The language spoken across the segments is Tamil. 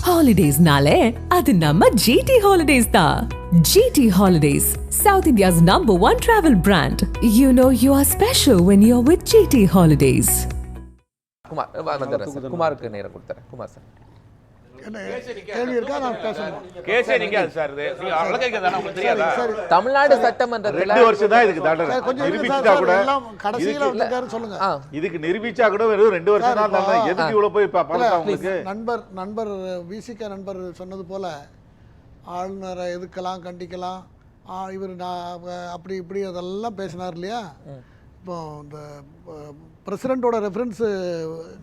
Holidays-nale, adu namma GT Holidays da. GT Holidays, South India's #1 travel brand. You know you are special when you're with GT Holidays. குமாருக்கு நேரம் கொடுத்தறேன். குமார் சார். தமிழ்நாடு சட்டமன்றத்தில் 2 வருஷம் தான் இதுக்கு தண்டனை. நிரூபிச்சா கூட கடைசியில வந்திருக்காரு சொல்லுங்க. இதுக்கு நிரூபிச்சா கூட வெறும் 2 வருஷம் தான் தண்டனை. எதுக்கு இவ்வளவு போய் பழக்கம் உங்களுக்கு? நண்பர் விசிக நண்பர் சொன்னது போல ஆளுநரை எதுக்கலாம் கண்டிக்கலாம் இவர் அப்படி இப்படி அதெல்லாம் பேசினார் இல்லையா. இப்போ இந்த பிரசிடென்ட்டோட ரெஃபரன்ஸ்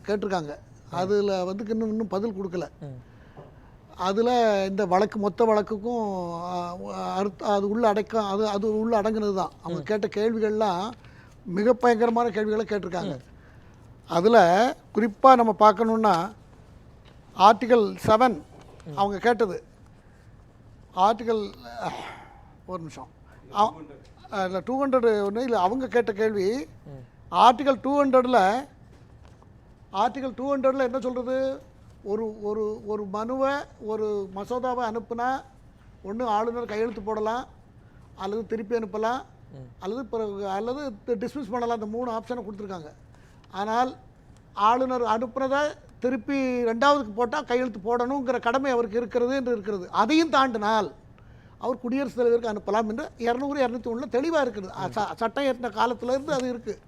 கேட்டிருக்காங்க. அதில் வந்து இன்னும் பதில் கொடுக்கல. அதில் இந்த வழக்கு மொத்த வழக்குக்கும் அது உள்ள அது உள்ள அடங்குனது தான். அவங்க கேட்ட கேள்விகள்லாம் மிக பயங்கரமான கேள்விகளை கேட்டிருக்காங்க. அதில் குறிப்பாக நம்ம பார்க்கணுன்னா ஆர்டிகல் 7 அவங்க கேட்டது. ஆர்டிகல் ஒரு நிமிஷம் இல்லை 200 ஒன்று இல்லை அவங்க கேட்ட கேள்வி ஆர்டிகல் 200ல் என்ன சொல்கிறது, ஒரு மனுவை ஒரு மசோதாவை அனுப்புனா ஒன்று ஆளுநர் கையெழுத்து போடலாம், அல்லது திருப்பி அனுப்பலாம், அல்லது டிஸ்மிஸ் பண்ணலாம். அந்த 3 ஆப்ஷனை கொடுத்துருக்காங்க. ஆனால் ஆளுநர் அனுப்புனதை திருப்பி 2வதுக்கு போட்டால் கையெழுத்து போடணுங்கிற கடமை அவருக்கு இருக்கிறது என்று இருக்கிறது. அதையும் தாண்டினால் அவர் குடியரசுத் தலைவருக்கு அனுப்பலாம் என்று 200, 201 தெளிவாக இருக்குது. சட்டம் ஏற்ற காலத்திலேருந்து அது இருக்குது.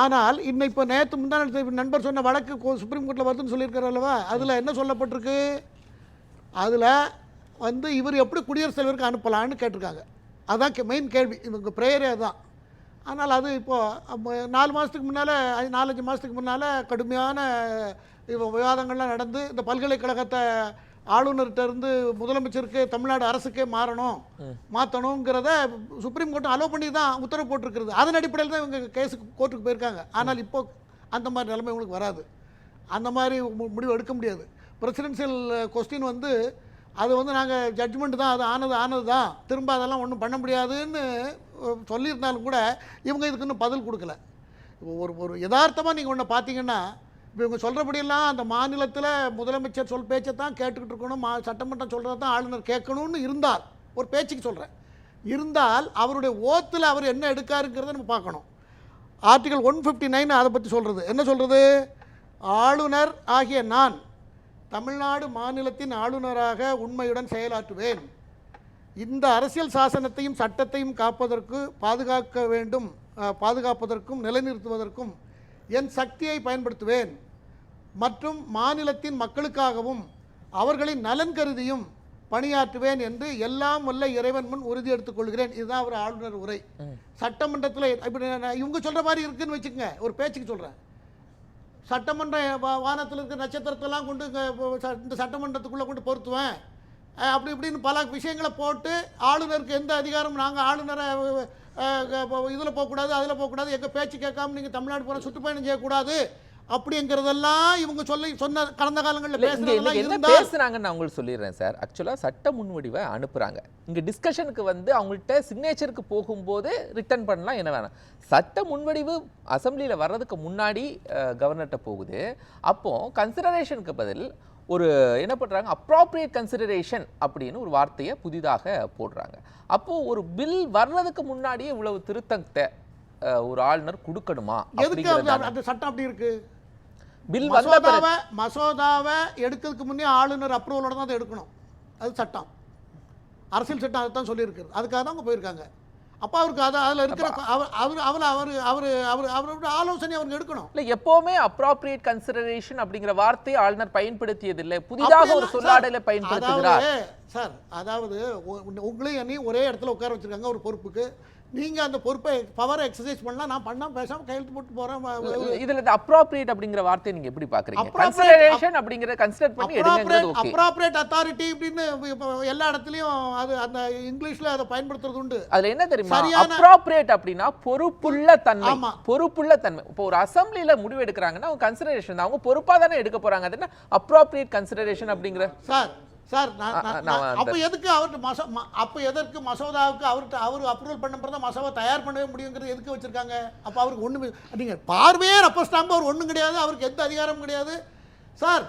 ஆனால் இப்போ நேற்று முந்தான நண்பர் சொன்ன வழக்கு சுப்ரீம் கோர்ட்டில் வருதுன்னு சொல்லியிருக்காரு அல்லவா. அதில் என்ன சொல்லப்பட்டிருக்கு, அதில் வந்து இவர் எப்படி குடியரசுத் தலைவருக்கு அனுப்பலான்னு கேட்டிருக்காங்க. அதுதான் மெயின் கேள்வி. இவங்க ப்ரேயரே அதுதான். ஆனால் அது இப்போது 4 மாதத்துக்கு முன்னால் 4-5 மாதத்துக்கு முன்னால் கடுமையான விவாதங்கள்லாம் நடந்து இந்த பல்கலைக்கழகத்தை ஆளுநர்கிட்டருந்து முதலமைச்சருக்கு தமிழ்நாடு அரசுக்கே மாற்றணுங்கிறத சுப்ரீம் கோர்ட் அலோவ் பண்ணி தான் உத்தரவு போட்டிருக்கிறது. அதன் அடிப்படையில் தான் இவங்க கேஸுக்கு கோர்ட்டுக்கு போயிருக்காங்க. ஆனால் இப்போ அந்த மாதிரி நிலைமை உங்களுக்கு வராது. அந்த மாதிரி முடிவு எடுக்க முடியாது. பிரசிடென்சியல் கொஸ்டின் வந்து அது வந்து நாங்கள் ஜட்ஜ்மெண்ட் தான், அது ஆனது தான், திரும்ப அதெல்லாம் ஒன்றும் பண்ண முடியாதுன்னு சொல்லியிருந்தாலும் கூட இவங்க இதுக்கு இன்னும் பதில் கொடுக்கல. ஒரு யதார்த்தமாக நீங்கள் ஒன்று பார்த்தீங்கன்னா, இப்போ இவங்க சொல்கிறபடியெல்லாம் அந்த மாநிலத்தில் முதலமைச்சர் பேச்சை தான் கேட்டுக்கிட்டு இருக்கணும், சட்டமன்றம் சொல்கிறத தான் ஆளுநர் கேட்கணும்னு இருந்தால், ஒரு பேச்சுக்கு சொல்கிறேன், இருந்தால் அவருடைய ஓத்தில் அவர் என்ன எடுக்காருங்கிறத நம்ம பார்க்கணும். ஆர்டிகல் 159 அதை பற்றி சொல்கிறது. என்ன சொல்கிறது, ஆளுநர் ஆகிய நான் தமிழ்நாடு மாநிலத்தின் ஆளுநராக உண்மையுடன் செயலாற்றுவேன். இந்த அரசியல் சாசனத்தையும் சட்டத்தையும் பாதுகாப்பதற்கும் நிலைநிறுத்துவதற்கும் என் சக்தியை பயன்படுத்துவேன் மற்றும் மாநிலத்தின் மக்களுக்காகவும் அவர்களின் நலன் கருதியும் பணியாற்றுவேன் என்று எல்லாம் வல்ல இறைவன் முன் உறுதி எடுத்துக் கொள்கிறேன். இதுதான் அவர் ஆளுநர் உரை. சட்டமன்றத்தில் இப்படி இவங்க சொல்கிற மாதிரி இருக்குன்னு வச்சுக்கோங்க, ஒரு பேச்சுக்கு சொல்கிறேன். சட்டமன்ற வானத்தில் இருக்கிற நட்சத்திரத்தெல்லாம் கொண்டு இந்த சட்டமன்றத்துக்குள்ளே கொண்டு பொருத்துவேன் அப்படி இப்படின்னு பல விஷயங்களை போட்டு ஆளுநருக்கு எந்த அதிகாரம், நாங்கள் ஆளுநரை இதில் போகக்கூடாது, அதில் போகக்கூடாது, எங்கள் பேச்சு கேட்காம நீங்கள் தமிழ்நாடு போகிற சுற்றுப்பயணம் செய்யக்கூடாது அப்படிங்கிறதெல்லாம் இவங்க சொன்ன கடந்த காலங்களில் பேசுகிறாங்கன்னு நான் உங்களுக்கு சொல்லிடுறேன் சார். ஆக்சுவலாக சட்ட முன்வடிவை அனுப்புகிறாங்க, இங்கே டிஸ்கஷனுக்கு வந்து அவங்கள்ட்ட சிக்னேச்சருக்கு போகும்போது ரிட்டர்ன் பண்ணலாம், என்ன வேணாம். சட்ட முன்வடிவு அசம்பிளியில் வர்றதுக்கு முன்னாடி கவர்னர்கிட்ட போகுது. அப்போது கன்சிடரேஷனுக்கு பதில் ஒரு என்ன பண்ணுறாங்க, அப்ராப்ரியேட் கன்சிடரேஷன் அப்படின்னு ஒரு வார்த்தையை புதிதாக போடுறாங்க. அப்போது ஒரு பில் வர்றதுக்கு முன்னாடியே இவ்வளவு திருத்தத்தை ஒரு ஆளுநர் கொடுக்கணுமா? அந்த சட்டம் அப்படி இருக்கு. பில் மசோதாவை எடுக்கிறதுக்கு முன்னே ஆளுநர் அப்ரூவலோட தான் அதை எடுக்கணும். அது சட்டம், அரசியல் சட்டம் அதை தான் சொல்லியிருக்கு. அதுக்காக தான் அவங்க போயிருக்காங்க. அப்போ அவருக்கு அதில் இருக்கிற அவரோட ஆலோசனை அவங்க எடுக்கணும். இல்லை, எப்போவுமே அப்ராப்ரியேட் கன்சிடரேஷன் அப்படிங்கிற வார்த்தையை ஆளுநர் பயன்படுத்தியதில்லை, புதிதாக ஒரு சொல்லாடலை பயன்படுத்துகிறார் சார். அதாவது உங்களையும் என்னையும் ஒரே இடத்துல உட்கார வச்சிருக்காங்க ஒரு பொறுப்புக்கு. நீங்க அந்த பொறுப்பை பவரை எக்ஸர்சைஸ் பண்ணலாம், நான் பண்ணாம பேசாம கையெழுத்து போட்டு போறேன். இதுல இந்த அப்ராப்ரியேட் அப்படிங்கிற வார்த்தையை நீங்க எப்படி பாக்குறீங்க? கன்சிடரேஷன் அப்படிங்கறத கன்சிடர் பண்ணி எடுங்கறது ஓகே. அப்ராப்ரியேட் அத்தாரிட்டி அப்படினு எல்லா இடத்துலயும் அது அந்த இங்கிலீஷ்ல அதை பயன்படுத்துறது உண்டு. அதுல என்ன தெரியுமா, அப்ராப்ரியேட் அப்படினா பொறுப்புள்ள தன்மை. பொறுப்புள்ள தன்மை. இப்போ ஒரு அசெம்பிளில முடிவு எடுக்கறாங்கன்னா அவங்க கன்சிடரேஷன் தான், அவங்க பொறுப்பா தானே எடுக்க போறாங்க. அது என்ன அப்ராப்ரியேட் கன்சிடரேஷன் அப்படிங்கற சார் அப்போ எதற்கு மசோதாவுக்கு அவர் அப்ரூவல் பண்ண பிறகு மசோதா தயார் பண்ணவே முடியுங்கிறது எதுக்கு வச்சிருக்காங்க? அப்போ அவருக்கு ஒன்றுமே நீங்கள் பார்வையே ரப்பர் ஸ்டாம்பு அவர் ஒன்றும் கிடையாது, அவருக்கு எந்த அதிகாரமும் கிடையாது சார்.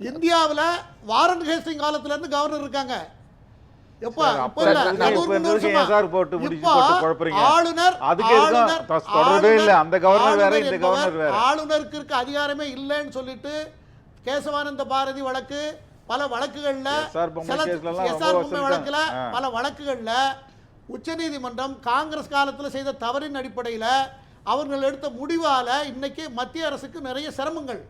இந்தியாவுல வாரன் ஹேஸ்டிங் காலத்துல இருந்து கவர்னர் இருக்காங்க. எப்ப இப்ப இல்ல, சார், அது ஒரு இப்ப 300 வருஷமா. சார் போட்டு முடிச்சு இப்போ போட்டு குழப்பறீங்க. ஆளுநர் அதுக்கு எதுக்கும் தொடர்பே இல்ல. அந்த கவர்னர் வேற, இந்த கவர்னர் வேற. ஆளுநருக்கு இருக்க அதிகாரமே இல்லைன்னு சொல்லிட்டு கேசவானந்த பாரதி வழக்கு, பல வழக்குகள்ல SR பொம்மை கேஸ்ல எல்லாம் SR ரொம்ப பொம்மை வழக்குல பல வழக்குகள்ல உச்சநீதிமன்றம் காங்கிரஸ் காலத்துல செய்த தவறின் அடிப்படையில் அவர்கள் எடுத்த முடிவால இன்னைக்கு மத்திய அரசுக்கு நிறைய சிரமங்கள்.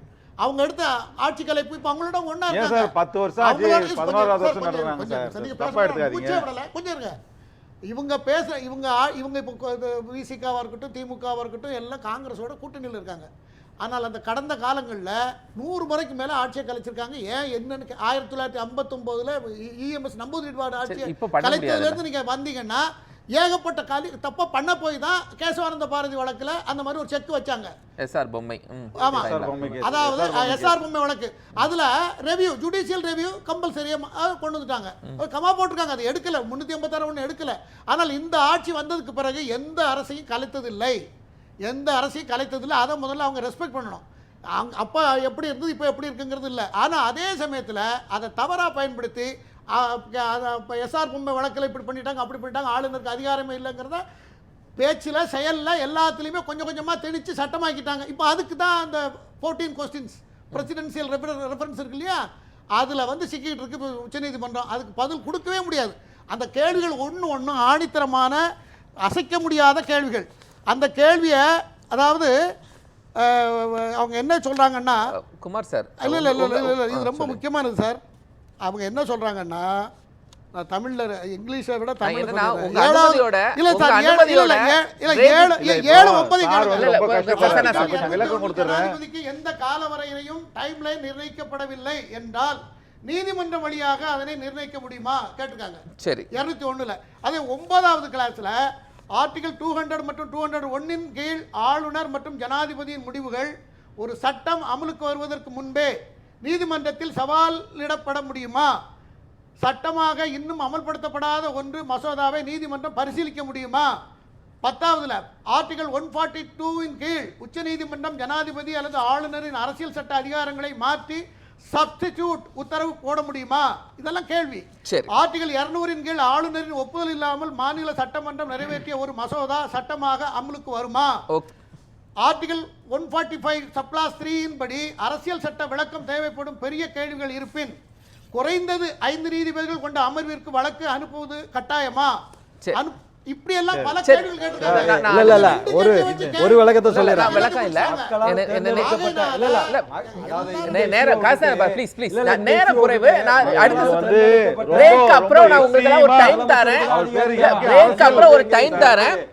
அவங்க எடுத்த ஆட்சி கலைப்பு இப்ப அவங்களோட ஒண்ணா ஏன் இருக்காங்க. சார் 10 வருஷம் ஆச்சு, 11வது வருஷம் நடறாங்க சார். தப்பா எடுத்துக்காதீங்க. கொஞ்சம் இருங்க. இவங்க பேச இவங்க இப்போ விசிகாவா இருக்கட்டும், திமுகவா இருக்கட்டும், எல்லாம் காங்கிரஸோட கூட்டணியில் இருக்காங்க. ஆனால் அந்த கடந்த காலங்களில் 100 முறைக்கு மேலே ஆட்சியை கலைச்சிருக்காங்க. ஏன் என்னன்னு 1959 இஎம்எஸ் நம்பூதிரிவாடு ஆட்சியை கலைத்ததுலேருந்து நீங்கள் வந்தீங்கன்னா ஏகப்பட்ட தப்பா பண்ண போய் தான் கேசவானந்த பாரதி வழக்கில் அந்த மாதிரி ஒரு செக் வச்சாங்க. எஸ்ஆர் பொம்மை. ஆமா, அதாவது எஸ்ஆர் பொம்மை வழக்கு. அதுல ரெவியூ, ஜுடிஷியல் ரெவியூ கம்பல்சரியா கொண்டு வந்துட்டாங்க. கமா போட்டிருக்காங்க, அது எடுக்கல. 386 ஒன்று எடுக்கல. ஆனால் இந்த ஆட்சி வந்ததுக்கு பிறகு எந்த அரசையும் கலைத்ததில்லை. அதை முதல்ல அவங்க ரெஸ்பெக்ட் பண்ணணும். அப்போ எப்படி இருந்தது, இப்போ எப்படி இருக்குங்கிறது இல்லை. ஆனால் அதே சமயத்தில் அதை தவறாக பயன்படுத்தி எஸ்ஆர் பொம்மை வழக்கில் இப்படி பண்ணிட்டாங்க, அப்படி பண்ணிட்டாங்க, ஆளுநருக்கு அதிகாரமே இல்லைங்கிறத பேச்சில், செயலில் எல்லாத்துலேயுமே கொஞ்சம் கொஞ்சமாக திணிச்சு சட்டமாக்கிட்டாங்க. இப்போ அதுக்கு தான் அந்த 14 கொஸ்டின்ஸ் பிரசிடென்சியல் ரெஃபரன்ஸ் இருக்கு இல்லையா, அதில் வந்து சிக்கிட்டு இருக்கு உச்சநீதிமன்றம். அதுக்கு பதில் கொடுக்கவே முடியாது. அந்த கேள்விகள் ஒன்று ஆணித்தரமான அசைக்க முடியாத கேள்விகள். அந்த கேள்வியை அதாவது அவங்க என்ன சொல்றாங்கன்னா, குமார் சார், இல்லை இது ரொம்ப முக்கியமானது சார். அவங்க என்ன சொல்றாங்கன்னா, நான் தமிழ்ல இங்கிலீஷை விட தமிழ்ல எந்த காலவரையறையும் டைம் லைன் நிர்ணயிக்கப்படவில்லை என்றால் நீதிமன்றம் வழியாக அதனை நிர்ணயிக்க முடியுமா கேட்டிருக்காங்க. சரி, 201. அதே 9வது கிளாஸ்ல ஆர்டிகல் 200 மற்றும் 201 கீழ் ஆளுநர் மற்றும் ஜனாதிபதியின் முடிவுகள் ஒரு சட்டம் அமலுக்கு வருவதற்கு முன்பே நீதிமன்றத்தில் சவாலிடப்பட முடியுமா? சட்டமாக இன்னும் அமல்படுத்தப்படாத ஒன்று மசோதாவை நீதிமன்றம் பரிசீலிக்க முடியுமா? 10வதுல ஆர்டிகல் 142 கீழ் உச்சநீதிமன்றம் ஜனாதிபதி அல்லது ஆளுநரின் அரசியல் சட்ட அதிகாரங்களை மாற்றி சப்ஸ்டிடியூட் உத்தரவு போட முடியுமா? இதெல்லாம் கேள்வி. ஆர்டிகல் 200 கீழ் ஆளுநரின் ஒப்புதல் இல்லாமல் மாநில சட்டமன்றம் நிறைவேற்றிய ஒரு மசோதா சட்டமாக அமலுக்கு வருமா? ஆர்டிகல் 145 சப்ளாஸ் 3 படி அரசியல் சட்ட விளக்கம் தேவைப்படும் பெரிய கேள்விகள் இருப்பின் குறைந்தது 5 நீதிபதிகள் கொண்ட அமர்விற்கு வழக்கு அனுப்புவது கட்டாயமா? இப்படி எல்லாம் பல கேள்விகள் கேட்டிருக்காங்க. இல்ல ஒரு விளக்கத்தை சொல்றேன். விளக்கம் இல்ல, நேரம் காசு ப்ளீஸ் நேரம் குறைவு. நான் அடுத்து பிரேக் அப்புறம் நான் உங்களுக்கு ஒரு டைம் தரேன்.